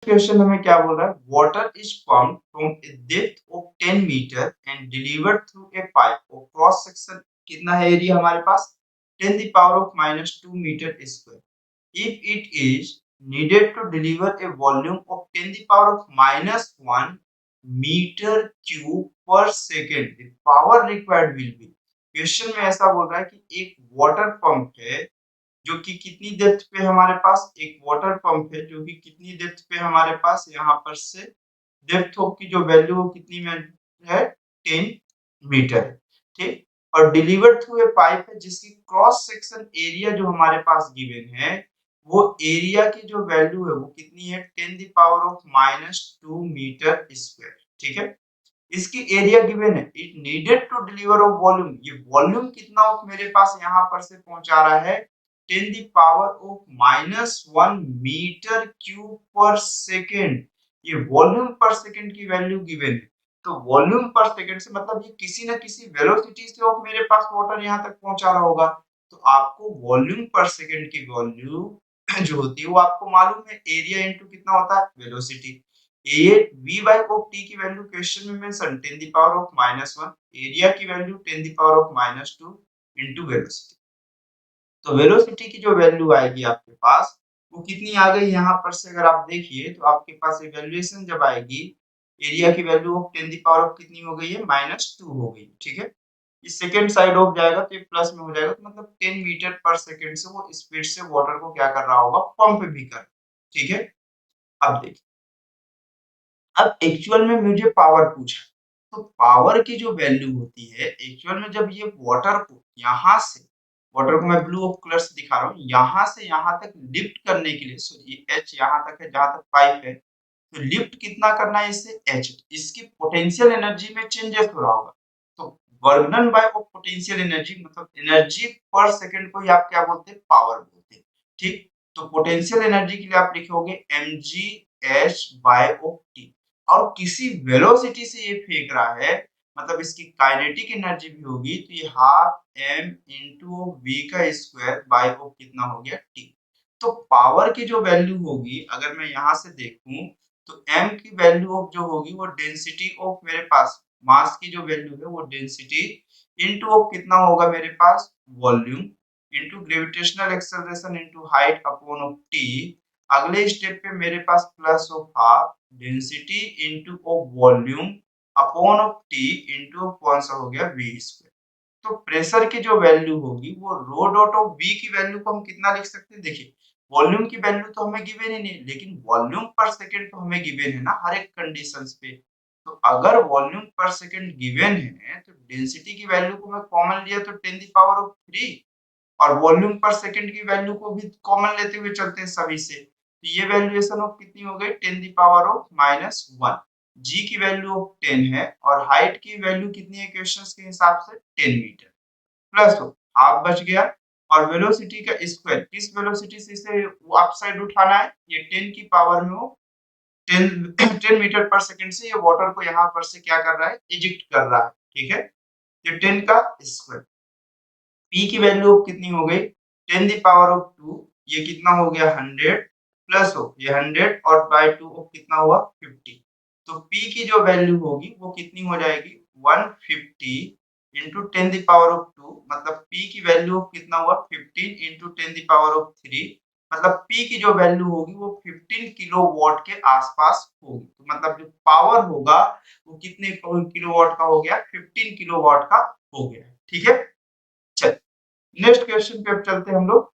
Question हमें क्या बोल रहा है, water is pumped from a depth of 10 metre and delivered through a pipe of cross section कितना है एरिया हमारे पास 10 the power of -2 metre square if it is needed to deliver a volume of 10 the power of -1 meter cube per second the power required will be। Question में ऐसा बोल रहा है कि एक वाटर पंप है जो कि कितनी डेप्थ पे हमारे पास, एक वाटर पंप है जो कि कितनी डेप्थ पे हमारे पास यहाँ पर से डेप्थ ऑफ की जो वैल्यू वो कितनी में है 10 मीटर है, ठीक। और डिलीवर्ड थ्रू ए पाइप है जिसकी क्रॉस सेक्शन एरिया जो हमारे पास गिवन है वो एरिया की जो वैल्यू है वो कितनी है 10 the power of -2 metre square, ठीक है। इसकी एरिया गिवन है, it needed to deliver of volume, ये वॉल्यूम कितना ऑफ मेरे पास यहाँ पर से पहुंचा रहा है 10 the power of -1 metre cube per second, ये वॉल्यूम पर सेकेंड की वैल्यू गिवन है। तो वॉल्यूम पर सेकेंड से मतलब ये किसी न किसी वेलोसिटी से ऑफ मेरे पास वाटर यहाँ तक पहुंचा रहा होगा। तो आपको वॉल्यूम पर सेकेंड की वैल्यू जो होती है वो आपको मालूम है, एरिया इनटू कितना होता है वेलोसिटी। ये v by of t की वैल्यू क्वेश्चन में mention 10 the power of -1, area की value 10 the power of -2 into velocity. तो वेलोसिटी की जो वैल्यू आएगी आपके पास वो कितनी आ गई यहाँ पर से अगर आप देखिए तो आपके पास इवैल्यूएशन जब आएगी एरिया की value of 10 the power of कितनी हो गई है -2 हो गई, ठीक है। इस सेकंड साइड ऑफ जाएगा तो ये प्लस में हो जाएगा, तो मतलब 10 मीटर पर सेकंड से वो स्पीड से वाटर को क्या कर रहा होगा, पंप भी कर, ठीक है। अब देखिए, अब एक्चुअल में मुझे पावर पूछा, तो पावर की जो वैल्यू होती है एक्चुअल में जब ये वाटर को यहाँ से, वाटर को मैं ब्लू कलर से दिखा रहा हूँ, यहाँ से यहाँ तक लिफ्ट करने के लिए, सो ये एच यहाँ तक है जहाँ तक पाइप है, तो लिफ्ट कितना करना है इससे एच, इसकी पोटेंशियल एनर्जी में चेंजेस हो रहा होगा। तो work done by of potential energy मतलब एनर्जी पर सेकंड को ही आप क्या बोलते हैं, पावर बोलते हैं, ठीक। तो पोटेंशियल एनर्जी के लिए आप लिखोगे mg h by of t, और किसी वेलोसिटी से ये फेंक रहा है मतलब इसकी काइनेटिक एनर्जी भी होगी, तो ये हाफ m इंटू v का स्क्वायर बाय ऑफ कितना हो गया t। तो पावर की जो वैल्यू होगी अगर मैं यहाँ से देखूं तो m की वैल्यू ऑफ जो होगी वो डेंसिटी ऑफ मेरे पास मास की जो वैल्यू है वो डेंसिटी इंटू ऑफ कितना होगा मेरे पास volume into gravitational acceleration into height upon of T. अगले स्टेप पे मेरे पास plus of half density into of volume upon of T into कौन सा हो गया v स्क्वायर। तो प्रेशर की जो वैल्यू होगी वो रो डॉट ऑफ v की वैल्यू को हम कितना लिख सकते हैं, देखिए वॉल्यूम की वैल्यू तो हमें गिवन ही नहीं, लेकिन वॉल्यूम पर सेकंड तो हमें गिवन है ना हर एक कंडीशंस पे। तो अगर वॉल्यूम पर सेकंड गिवन है तो डेंसिटी की वैल्यू को मैं कॉमन लिया तो 10 द पावर ऑफ 3, और वॉल्यूम पर सेकंड की वैल्यू को भी कॉमन लेते हुए चलते हैं सभी से, तो ये वैल्यूएशन ऑफ कितनी हो गई 10 द पावर ऑफ -1। जी की वैल्यू ऑफ 10 है और हाइट की वैल्यू कितनी है क्वेश्चंस के हिसाब से 10 मीटर, प्लस हो हाफ बच गया, और वेलोसिटी का स्क्वायर किस वेलोसिटी से इसे अप साइड उठाना है, ये 10 की पावर में हो 10 10 मीटर पर सेकंड से ये वाटर को यहाँ पर से क्या कर रहा है, इजेक्ट कर रहा है, ठीक है। ये 10 का स्क्वायर, p की वैल्यू कितनी हो गई 10 द पावर ऑफ 2, ये कितना हो गया 100, प्लस हो ये 100 और बाय 2 ऑफ कितना हुआ 50। तो p की जो वैल्यू होगी वो कितनी हो जाएगी 150 इंटू 10 द पावर ऑफ 2, मतलब p की वैल्यू कितना हुआ 15 इंटू 10 द पावर ऑफ 3, मतलब p की जो वैल्यू होगी वो 15 किलोवाट के आसपास होगी। तो मतलब जो पावर होगा वो कितने किलोवाट का हो गया 15 किलोवाट का हो गया, ठीक है। चल नेक्स्ट क्वेश्चन पे अब चलते हैं हम लोग।